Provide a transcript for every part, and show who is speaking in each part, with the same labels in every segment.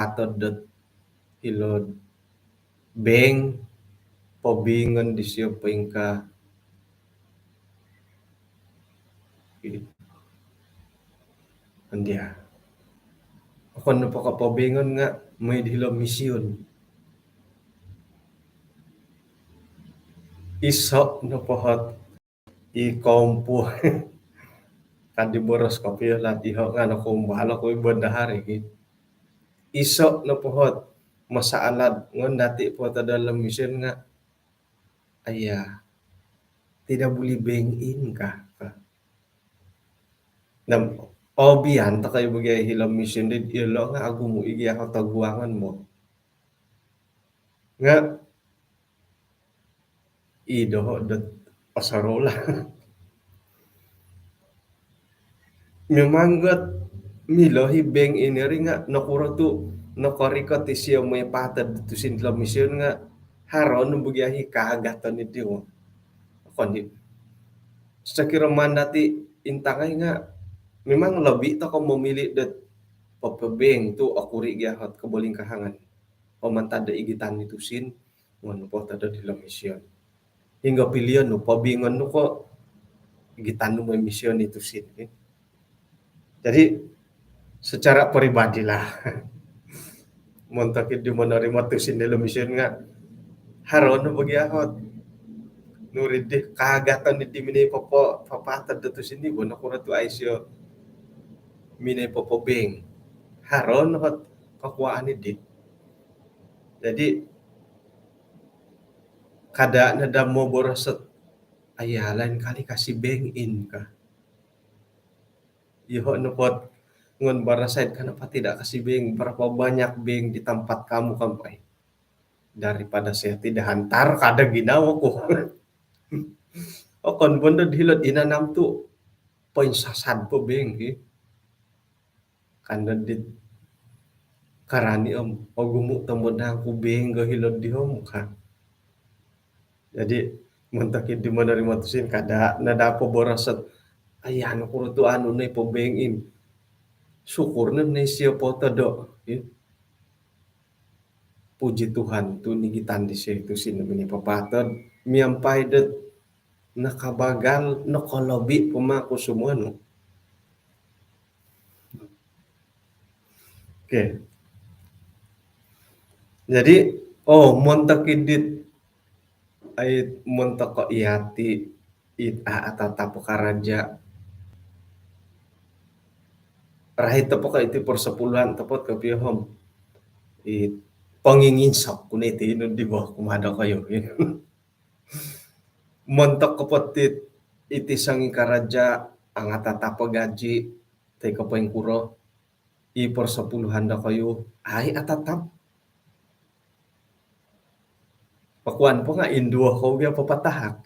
Speaker 1: atau det ilod beng pobingon di siya pingka andia. Ako na pa pobingon nga may dihilo misyon. Isok na pohot i kompo kan di boros kopi lah iho nga na kumbalo ko ibandahari. Isok na pohot masaalad ngon dati po ta dalam misyon nga ayah tidak boleh bank in ka. Nam obian ta kayo bagay hilam mission din ilo nga ako mo igi ako taguangan mo. Nga ido dot pasarola. Memang gat milohi bank ini ring nga nakuro tu nakoriko ti siya may patad tu sin hilam mission nga haron bugiahi kaagatan ni Dio. Kondi sekira mandati intangay nga memang lebih to ko memilih dat papabeng tu akuri giahat kaboling kahangan. Pamantada igitan ni tusin ngono po tada di la misyon. Hingga pilihan no pabingon no ko igitan no may misyon itu sin. Jadi secara pribadi lah montakid di menerima tusin di la misyon nga haron no bagiahot nurid di kagatan ni di minay popo papatad da tusin di bono ko na tu aisyo minay popo beng haron no kakuaan ni di. Jadi kada na damo borosot ayah lain kali kasih bank in ka. Iho nepot ngon barasaid kenapa tidak kasih bank berapa banyak bank di tempat kamu kampai daripada saya tidak hantar kada ginawa ko. O kon bondo dhilot inanam tu poin sasad po bank kanda dit karani ogumu tembod na ku bank go hilot di hom ka. Jadi mentakid di menerima tusin kada nadapo borosot ayah no kurutu anu na po bank in syukur na siya po tado. Puji Tuhan tu nigitan di siya itu sin namin ipapatod miyampay dat nakabagal nakolobi pumako semua no. Oke. Jadi montakidit ay montako iati it atatapo karaja rahit tapo ka iti persepuluhan tapot ka pihom it panginginsok kuniti no di ba kumada kayo. Montok kapatit iti sangi karaja ang atatapo gaji tay kapaing kuro i persepuluhan da kayo ay atatap pakuan po nga indua ko biya papatahak.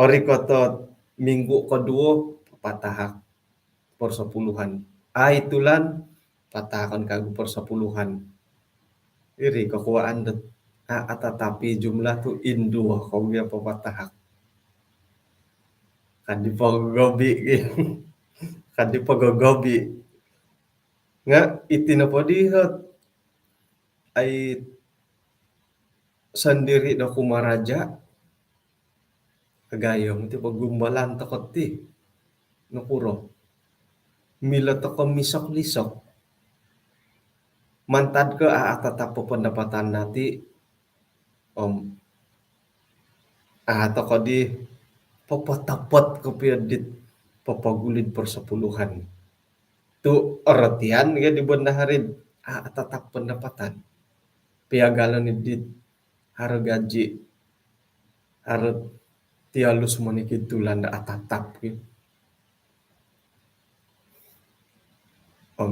Speaker 1: Ori ko to minggu kedua papatahak persepuluhan. Ay tulan patahakan kagu persepuluhan. Iri kakuaan dat atatapi jumlah tu indua ko biya papatahak. Kadi pagogobi kadi pagogobi nga itinapodihot ay sendiri na kumaraja kagayong ti pagumbalan takot ti nakuro mila to misok-lisok mantad ka atatapo pendapatan nati ato ko di papatapot ko piadit papagulid persepuluhan tu artian nga di bandaharin atatap pendapatan piagalan ni dit haro gaji haro tialus manikid tulanda atatap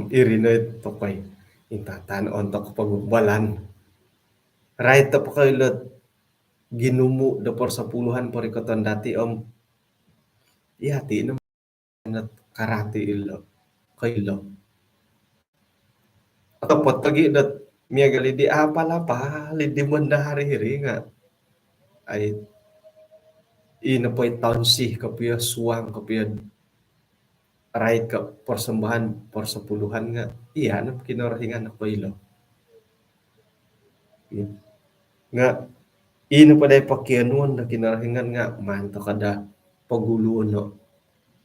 Speaker 1: irina tokay intatan ontok pagbalan right to pakailot ginumu da persepuluhan parikoton dati ihati naman karate ilo kailo atau potagi dat miagali di apa lidi mandahari hiri nga ay inapoy taon sih kapiya suang kapiya right ka persembahan persepuluhan nga iya na kinarahingan ako ilo Nga ino pa day pakianuan na kinarahingan nga manto kada paguluon no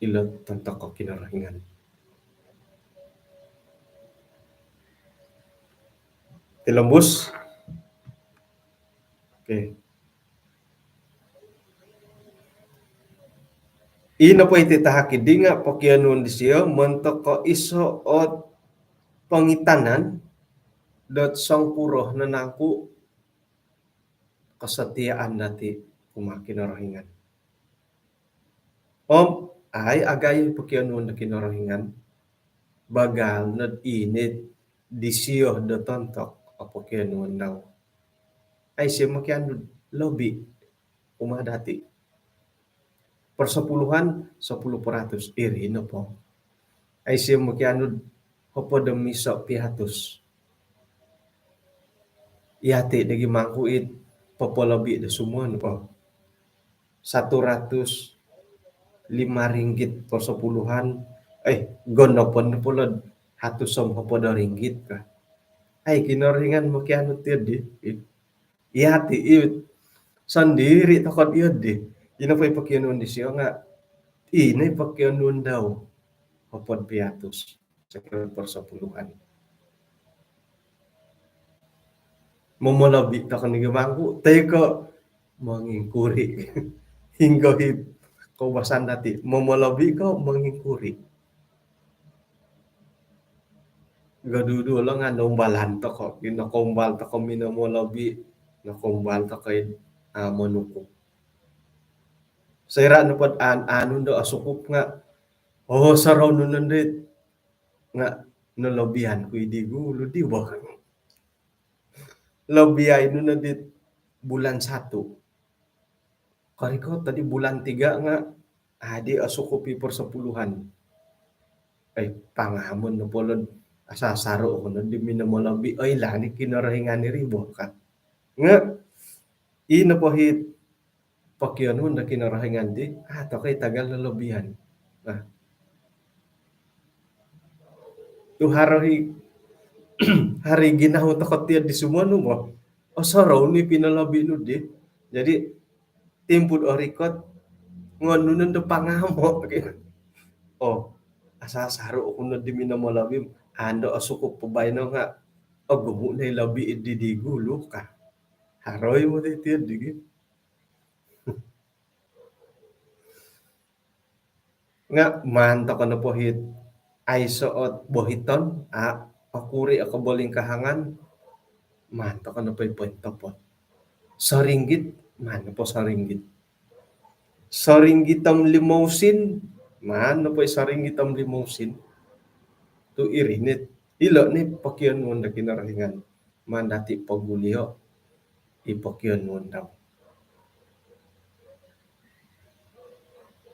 Speaker 1: ilo tanto ko kinarahingan. Tilambus. Okay. Ino po ititahaki di nga pakianuan di siya manto ko iso o pangitanan dot sang puroh na naku kesetiaan dati kumakinarahingan. Om ay agay pakianuan na kinarahingan bagal nad init di siya do tontok o pakianuan daw. Ay siya makiano lobby kumadati. Persepuluhan 10% iri no po. Ay siya makiano hopo demiso pihatus. Yati dagi mangkuit popolobi da semua no po. 105 ringgit persepuluhan. Gonopon na pulod hatusom hopo da ringgit ka. Ay kinoringan makiano tiyo di. Yati it sandiri takot yun di. Ina pa ipakianuan di siya nga. Ina ipakianuan daw. Hopod piatus. Sa persepuluhan. Momolabi ta kanigimangku. Tayo ko mangingkuri. Hingga hip. Kaubasan dati. Momolabi ko mangingkuri. Gadudu lang nga nombalan to ko. Ginakombal to ko minamolabi. Nakombal to ko manuko. Sayra na pod anon do asukup nga. Saraw nun nandit. Nga nalobihan ko hindi gulo. Di ba? Lobihay nun nandit bulan 1. Kariko tadi bulan 3 nga. Adi asukupi persepuluhan. Ay pangamon na polod. Asasaro ko na di minamolabi. Ay lani kinarahingan ni Ribo ka. Nga. Ina po hit. Pakianuan na kinarahingan di. Takay tagal na lobihan. Tu hari ginaho takot tiyan di semua no mo. Saraw ni pinalabi no di. Jadi timpud o rikot ngono nando pangamo. Asasaro ko na di minamolabi. Ando asukup pabay no nga. Gumo na ilabi di gulo ka. Haroy mo di tiyan di. Nga manta ko na po hit ay suot bohiton akuri ako boling kahangan manta ko na po ipon sa ringgit man po sa ringgit limousin man po sa ringgitam limousin to irinit ilo ni pakyan mo na kinarahingan man dati paguliho ipakyan mo daw.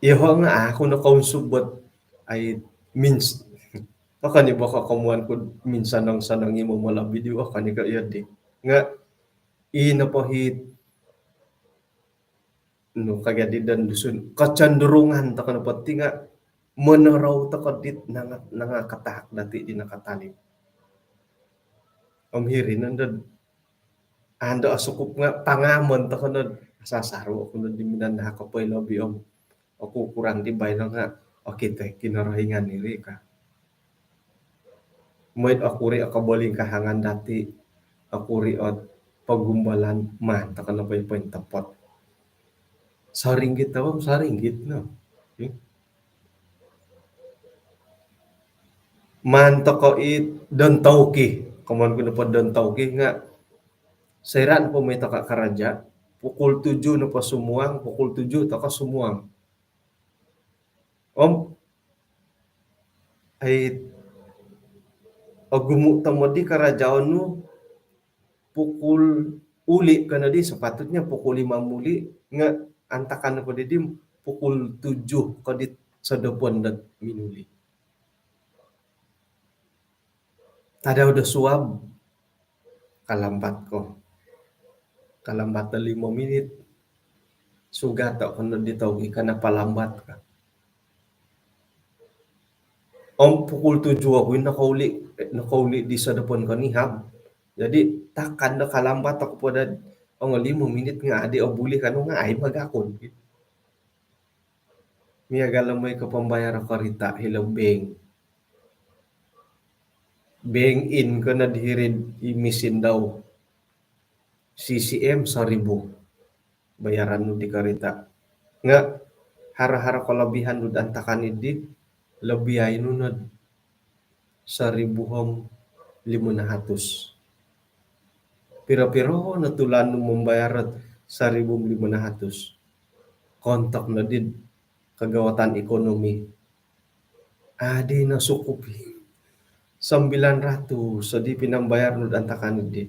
Speaker 1: Iho nga ako na kausubot ay means kani ba ka kamuan ko minsan ng sanang imo mala video kani ka yadi nga ina po hit no kagadi dan dusun kacandurungan ta kana pati nga menaraw ta kadit nga katak dati di nakatali amhiri nandad ando asukup nga pangamon ta kana sasaro ko na diminan na ka poy lobby ako kurang di bay nga okay te kinarahingan ni ka. Moit akuri akaboling kahangan dati akuri at pagumbalan man ta kana pa yung tapot. Sa ringgit no. Okay? Man ta ko it don tauki. Kaman ko na po don tauki nga sayran po may taka karaja. Pukul 7 na pa sumuang, pukul 7 taka sumuang. Ay gumutang mo di karajaon no pukul uli ka na di sepatutnya pukul 5 muli nga antakan ko di pukul 7 ka di sa dapon dat minuli. Tada udah suab kalambat ko. Kalambat na 5 minit. Sugat ako na ditawgi ka na palambat ka. Pukul 7 ako nakauli di sa dapon kanihab. Jadi takkan da kalambat ako pada 5 menit nga adi o buli kanu nga ay magakon. Miyaga lamay ka pambayar ako rita hilaw beng. Beng in ko na dihirid imisin daw. CCM 1,000 bayaran no di karita. Nga hara-hara kalabihan no antakan di lebih ay nunod 1,500. Pira-pira natulan no membayar 1,500. Kontak na din kagawatan ekonomi. Adi na sukupi. 900 so di pinambayar no antakan di.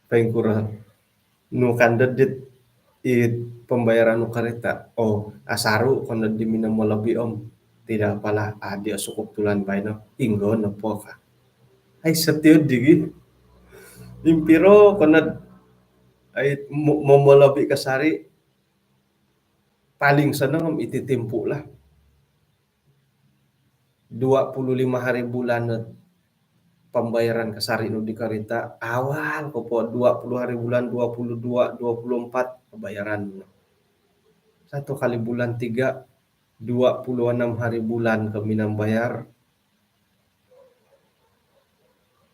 Speaker 1: Paling kurang no kandadit it pembayaran no kareta. Asaru kono di minam lebih om. Tidak pala adi sukup tulan bay no. Inggo na po ka. Ay setiyo digi. Impiro kono ay momolabi kasari paling senang ititimpu lah 25 hari bulan pembayaran kasari no di karita awal ko po 20 hari bulan 22 24 pembayaran satu kali bulan 3 26 hari bulan kami nang bayar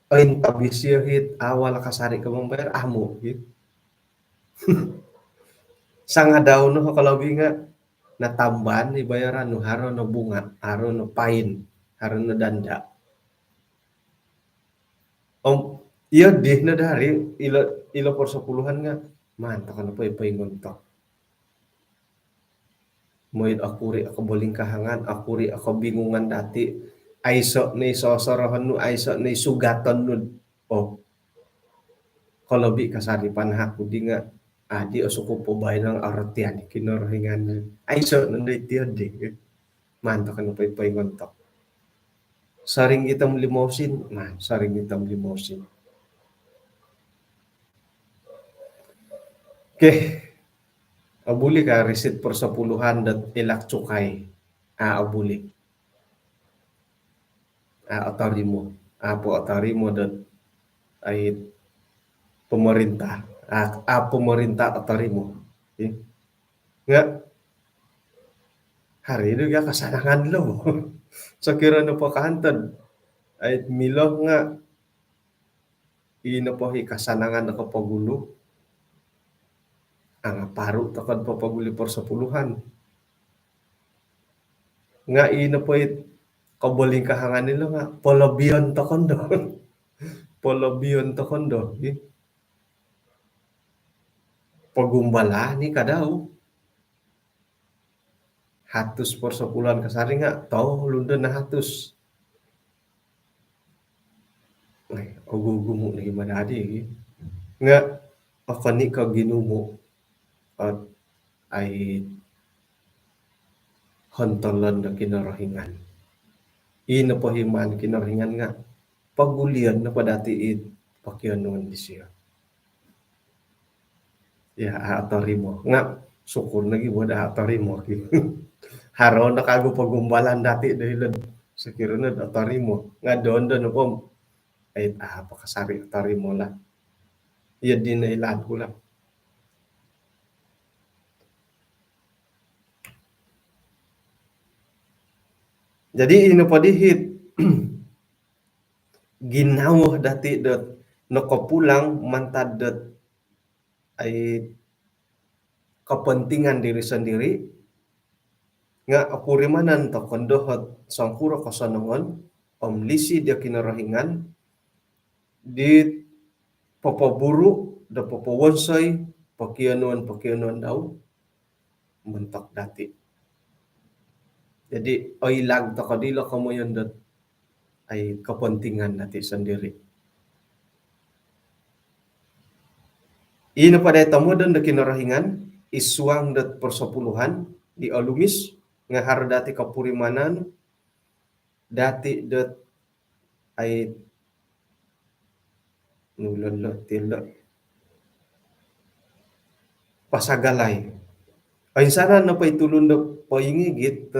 Speaker 1: ain tabisya hit awal kasari ka membayar amo hit sanga daw no kalau binga natamban ni bayaran no haro no bunga haro no pain haro no danda iya deh na dari ilo por 10-an nga mantap kan apa ipa ngontok moid akuri ako boling kahangan akuri ako bingungan dati aiso ni sosorohan nu aiso ni sugaton nu kalau bi kasari panhaku di nga adi osuko po bay ng aratian kinorohingan aiso nanday tiyo di mantap kan apa ipa ngontok saring itam limosin saring itam limosin. Oke, abuli ka receipt per 10-an dat ilak cukay. Abuli. Otarimo. Po otarimo dat ay pemerintah. Pemerintah otarimo. Okay. Nga, hari itu ya kasanangan lo. So kira na po kahantad. Ay milo nga, ino po kasanangan na kapagulo. Ang paru takad papaguli por 10-an. Nga ino po kaboling kahangan nila nga polabion to kondo. Polabion to kondo. Pagumbala ni kadaw. Hatus por 10-an kasari nga tau lundon na hatus. Ay, gugumo na himadadi. Nga ako ni ka ginumo at ay hontolan na kinarahingan. Ina po himan kinarahingan nga pagulian na pa dati pakyan naman di siya. Ya, atari mo. Nga, syukur na giwada atari mo. Haro na kago pagumbalan dati dahil sa kirunod atari mo. Nga doon na po ay pakasari atari mo lang. Iyan din na ilan ko lang. Jadi ino pa dihit ginawah dati dot nakapulang mantad dot ay kepentingan diri sendiri nga akurimanan to kondohot sangkuro kasanangon omlisi dia kinarahingan di papaburu da papawonsay pakianuan daw mentok dati. Jadi oilag to kadilo kamo yun dot ay kepentingan dati sendiri. Ino pa dahil tamo doon na kinarahingan, iswang dat persepuluhan di alumis, nga haro dati kapurimanan, dati dat ay nulala tila pasagalay. Ay sana na pa itulong na paingigit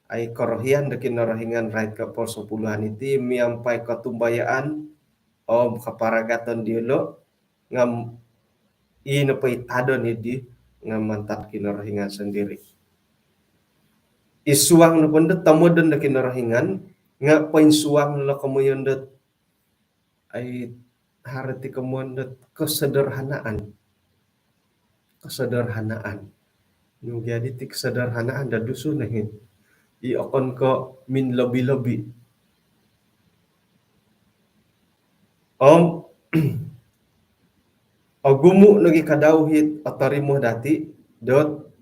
Speaker 1: Ai korohian deki norohingan raid ke persepuluhan iti miampai katumbayaan om kaparagaton dielo ngam inapai tadon idi ngam mantat kinorohingan sendiri. Isuang na pundet tamodon na kinarahingan nga pain suang na kamuyandet ay harati kamuyandet kesederhanaan yung jadi ti kesederhanaan da duso na hin iokon ko min lebih-lebih om agumu nagi kadauhit atarimo dati dot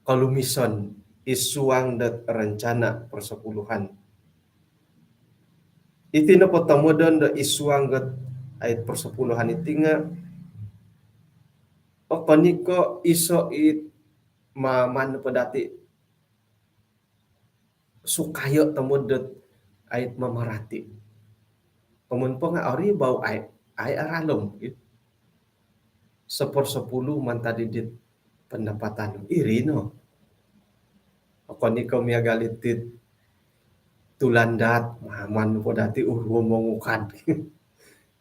Speaker 1: kalumison isuang dat rencana persepuluhan iti na tamodon da isuang dat ayat persepuluhan iti nga o paniko iso it maman pa dati sukayo tamudot ayat mamarati. Pamun po nga ori bau ay aralom. Sepuluh man tadidit pendapatan. Iri no. Ako ni ko miya galitit tulandat maman po dati urumongukad.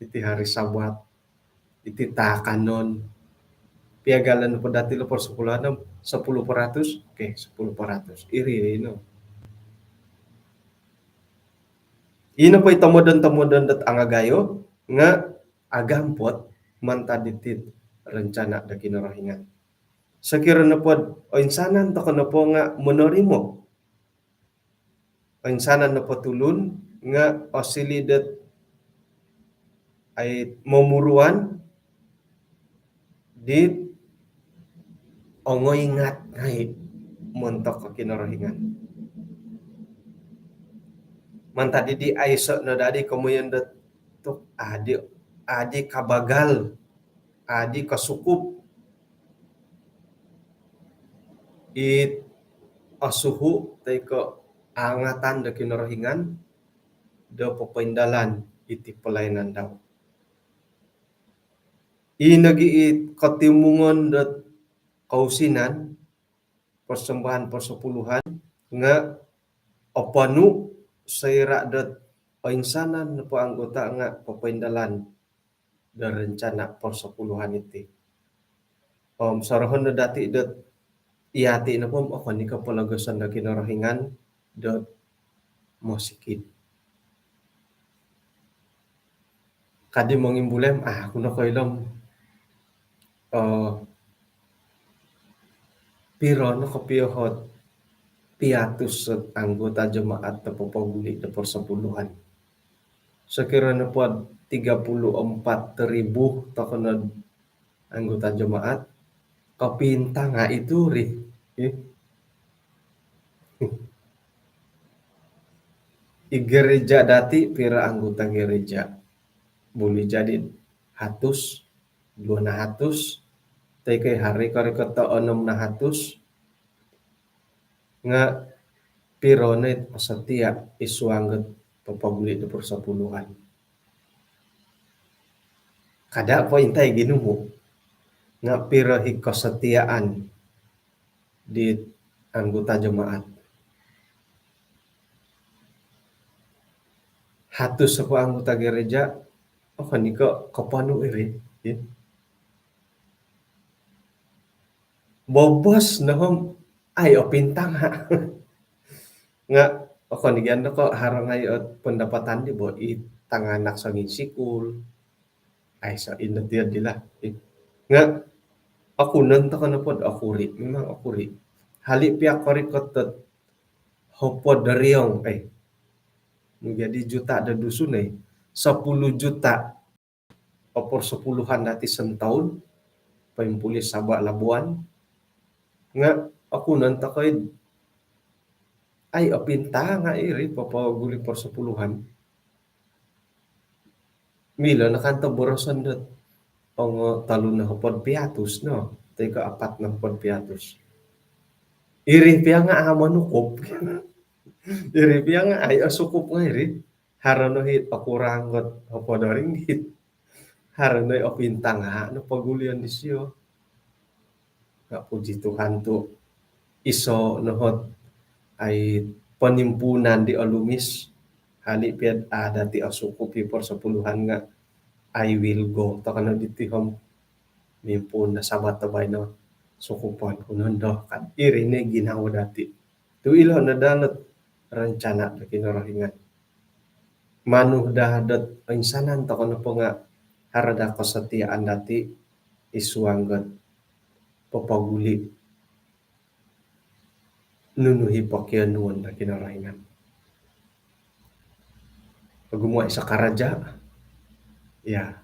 Speaker 1: Iti hari sabat. Iti takanon. Piagalan po dati lo persepuluhan 10%. Oke, 10%. Iri no. Ino po tamodon dat angagayo nga agampot mantaditit rencana da kinarahingan. Sakira na po o insanan to na po nga monorimo. O insanan na po tulun nga osilidet ay momuruan di ongoy-ngat ngay montok ka kinarahingan. Mantadi di aiso na dadi kamuyan dat tok adi kabagal adi kasukup it asuhu tay ko angatan da kinarahingan da papaindalan iti pelayanan daw. Inagi it katimungon dat kausinan persembahan persepuluhan nga opanu sayra dat painsanan na po anggota nga papaindalan da rencana persepuluhan iti. Sarahon na dati dat iati na po ako ni kapalagasan na kinarahingan dat mosikid. Kadi mangimbulem kuno ko ilom piro no kapiyahot piatus anggota jemaat na papaguli na persepuluhan. Sekira na po 34,000 takanod anggota jemaat kapinta nga itu ri. I gereja dati pira anggota gereja boleh jadi 200 tay kay hari kari kata 600 nga pironet pasatia isuangget papaguli da persepuluhan. Kada po intay Ginoo nga pirahi kasetiaan di anggota jemaat. Hatus sa po anggota gereja kaniko kapano iri. Bobos nahom ay opintang ha. Nga ako nigyan ko harang ngayon pendapatan di bo tanganak sa sikul ay sa inatiyan nila. Nga ako nanta ka na po akuri. Memang akuri. Hali piyak korikotot hopo dariyong menjadi juta da dusun 10 juta opor 10-an dati sentaun paimpuli sabak labuan nga ako nanta kay ay opinta nga iri papaguli persepuluhan. Mila nakanta borosan dat ang talon na hapon piatus no. Tay ka 4 na hapon piatus. Iri piya nga manukop. Iri piya nga ay asukop nga iri. Harano hit pakurangot hapon ringgit. Harano opinta nga no pagulian di siyo. Nga puji Tuhan to iso nohot Ai penimpunan di Alumis hali piad ada ti asuku pi persepuluhan nga I will go to kana ditihom mimpun na sabat tabay no sukupan kunon do kan irine ginawa dati tu ilo na dalat rencana da kinarahingan manuh dahadat insanan to kana po nga harada kesetiaan dati isuanggat papaguli nunuhi pakyan nuan da kinarahingan pagumuay sa karaja ya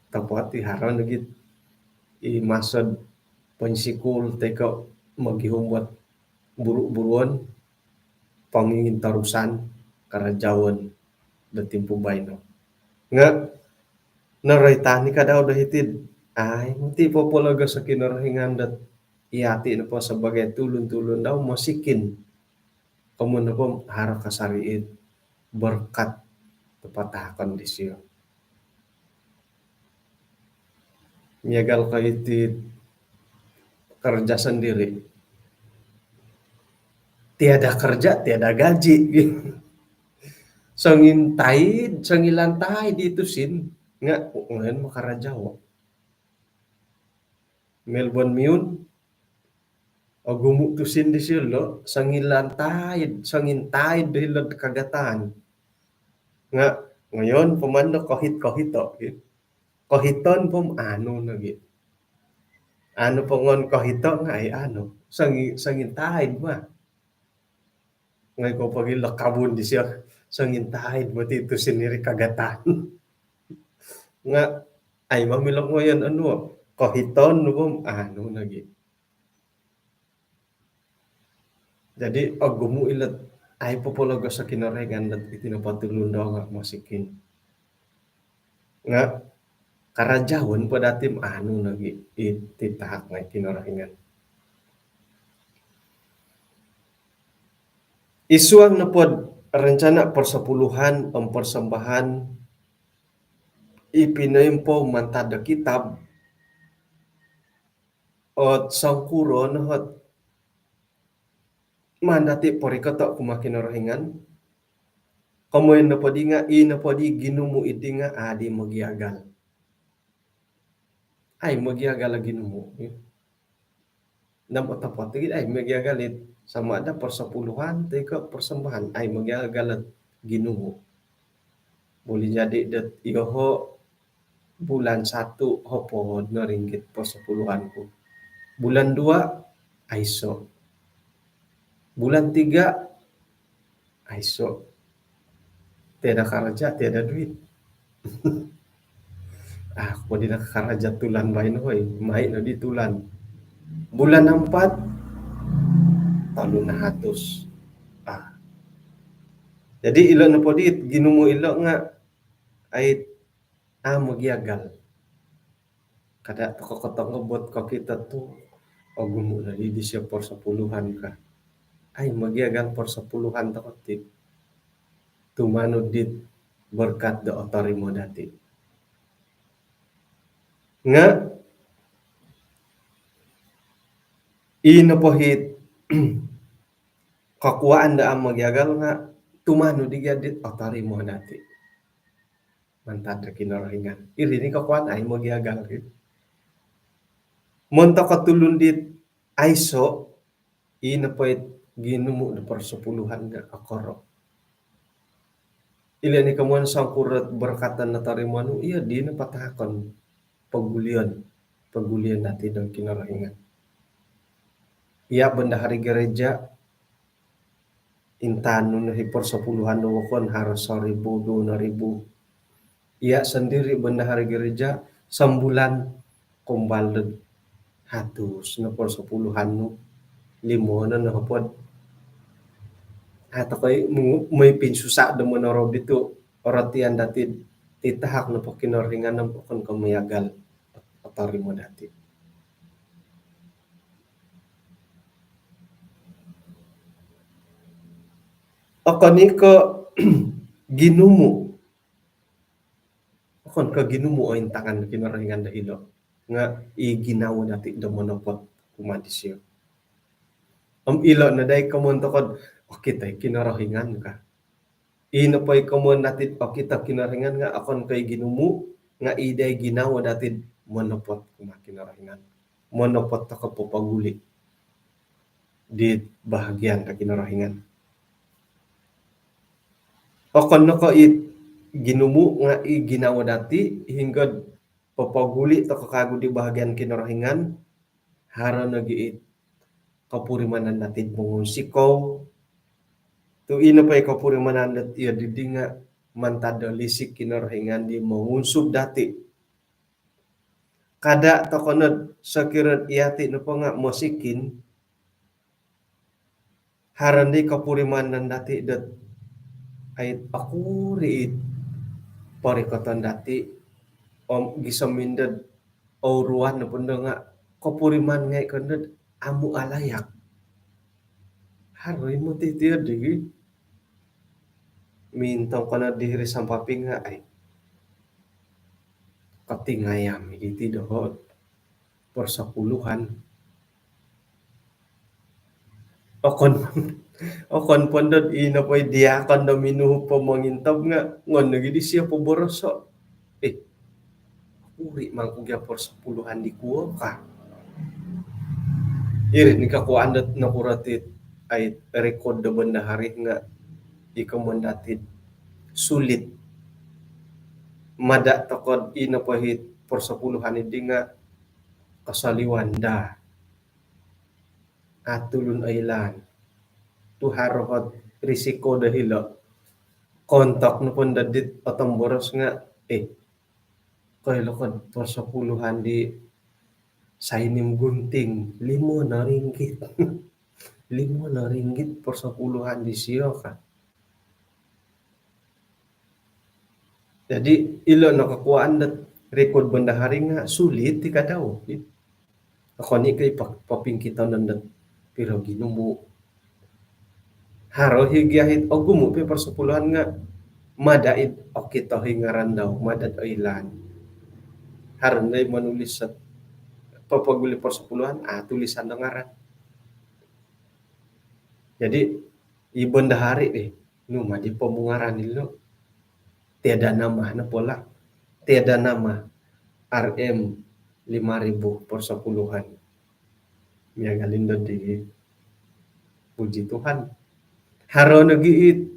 Speaker 1: tapos iharon lagi imasad pansikul teka maghihumbat buru-buruan pangingin tarusan karajawan da timpo bayno nga naray tani ka daw dahitid ay hindi po palaga sa kinarahingan dat iati na po sebagai tulun-tulun daw masikin kamu na po hara kasariit berkat tepatah kondisio nyagal ka iti kerja sendiri tiada kerja tiada gaji sangintahid sangilantahay dito sin nga ngayon makarajaw Melbourne miun o gumutusin di silo sangintahid dahil kagatan nga ngayon pumando kahit-kahito kahiton pum ano lagi ano pongon kahito nga ay ano sangintahid ma ngay ko pag ilakabon di siya sangintahid mo dito siniri kagatan nga ay mamilok ngayon ano kahiton no ano lagi jadi agumu ilat ay popologo sa kinarengan at itinapatulun daw nga masikin nga karajawan pa datim ano lagi ititahak nga kinarengan isuang na pod rencana persepuluhan ang persembahan ipinayempo mantada kitab at sangkuro na hot mandati porikata kumakinarahingan kamoy na podi nga na podi ginumu iti nga adi magyagal ay magyagal ginumu nam otapot ay magyagalit sama ada persepuluhan teka persembahan ay magyagal ginumu boleh jadi dat iho bulan 1 hopo na ringgit persepuluhan ko bulan 2 aiso bulan 3 aiso tiada kerja tiada duit ako di nakakaraja tulan bahin hoy mai na di tulan bulan 4 talun na hatos jadi ilo na po dit ginumo ilo nga ay magyagal kada kakotong ngebot ka kita tu o gumo na di siya persepuluhan ka ay magyagal persepuluhan takotik tumano dit berkat da otori mo dati nga inapohit kakuaan da ang magyagal nga tumano di gadit otori mo dati mantad na kinarahingan irini kakuaan ay magyagal monta katulun dit aiso inapohit ginumo na persepuluhan nga akoro ilan ni kamuan sangkurat berkatan na tarimano iya di na patahakon pagulian natin ng kinarahingan iya benda hari gereja intano na persepuluhan na wakon harus 1,000 2,000 iya sendiri benda hari gereja sambulan kumbalad hatus na persepuluhan no limo na nakapod at ako'y may pinsusa da mo na rob dito oratian dati titahak na po kinaringan ng pokon kamayagal atari mo dati ako ni ko ginumo akon ka ginumo o intangan kinaringan da ilo nga iginawa dati da mo na po kumadisyo ilo na day kamunto ko oke tay kinarahingan ka. Ino pa'y kamuan natin kita kinaringan nga akon kay ginumu nga iday ginawa natin monopot kumakinaringan. Monopot ta kapapaguli di bahagian ka kinarahingan. Okon no ko it ginumu nga i ginawa dati hingga papaguli ta kakago di bahagian kinarahingan hara nagiit kapurimanan natin mong sikaw tu ino pa'y kapurimanan dat iya didi nga mantada lisik kinarahingan di mangunsub dati. Kada tokonod sakirat iyati no pa nga mosikin harandi kapurimanan dati dat ay aku riit parikoton dati om gisamindad o ruan na punda nga kapuriman ngay kandad amu alayak haroy mo titiyo di mintong ko na diri sampaping nga ay katingayam iti dohot persapuluhan okon okon pondod ino pa'y diakan na minuho pa mangintab nga ngon nagidi siya po boroso uri mangkugya persapuluhan di kuwa ka iri ni kakuandat na kuratit ay record da banda hari nga ikamandatid sulit mada takod ina pahit persapuluhan hindi nga kasaliwan da atulun ailan tu harohat risiko dahilo kontak no pun dadit patamboros nga kaya lakad persapuluhan di sainim gunting 5 na ringgit 5 na ringgit persapuluhan di siyo ka. Jadi ilo nakakuhaan dat record bandahari nga sulit ti kadaw. Ako ni kay papingkitaw nandat pero ginumu. Haro higyahit o gumupi persapuluhan nga madaid o kita hingaran daw madad ailan. Haron na manulis sa papaguli persapuluhan tulisan na ngaran. Jadi ibandahari numa di pemungaran nilo. Tiada nama na pola. Tiada nama RM 5.000 persapuluhan. Miya galindo di puji Tuhan. Haro nagiit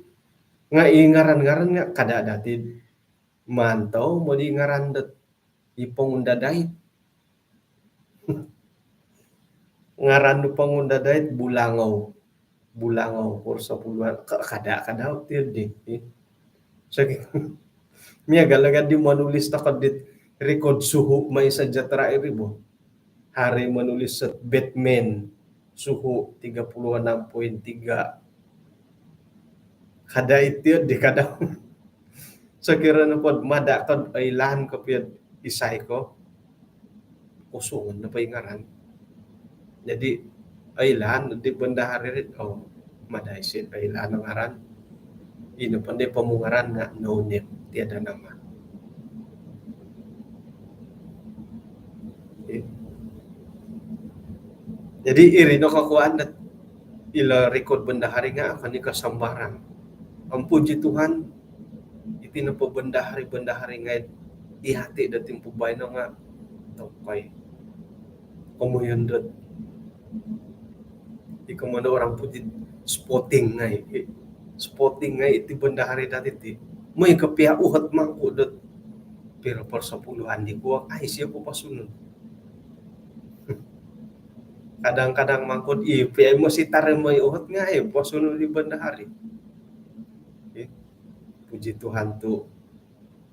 Speaker 1: nga ingaran-ngaran nga kada datid mantaw mo di ngaran dat ipangundadait. Ngaran do pangundadait bulangaw persapuluhan kada ti so miya galagan di manulis ta kadit record suhu may sa jatra iribo hari manulis sa Batman suhu 36.3 kada iti di kada so kira na pod mada kad ay lahan ko piyad isay ko usungan na pa ngaran jadi ay lahan di bandahari rin madaisin ay lahan ng ngaran ino pandai pemungaran nga no name tiada nama. Jadi iri no kakuan dat ila record bandahari nga akan kasambaran. Ang puji Tuhan iti na po bandahari nga ihati dating pubay no nga tokay. Kumuyon dat ikaw mo na orang puji spotting nga spotting nga iti bandahari dati ti may kapia uhat mangkudot pero persapuluhan di kuwak ay siya po pasunod kadang-kadang mangkud ipay mo si tare may uhat nga pasunod di bandahari puji Tuhan tu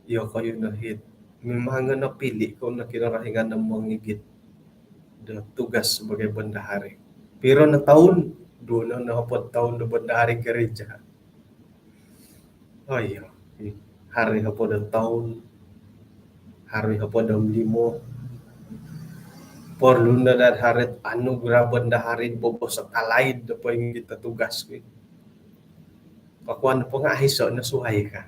Speaker 1: iyo kayo nahit memang nga napili ko na kinarahingan ng mangigit na tugas sebagai bandahari pero na taon doon na nakapot taon na bandahari gereja hari hapo ng taon, hari hapo ng 5, porlunda dan harit anu graban da harin bobo sa kalaid da po yung kita tugas ko. Pakuan po nga hiso na suhay ka.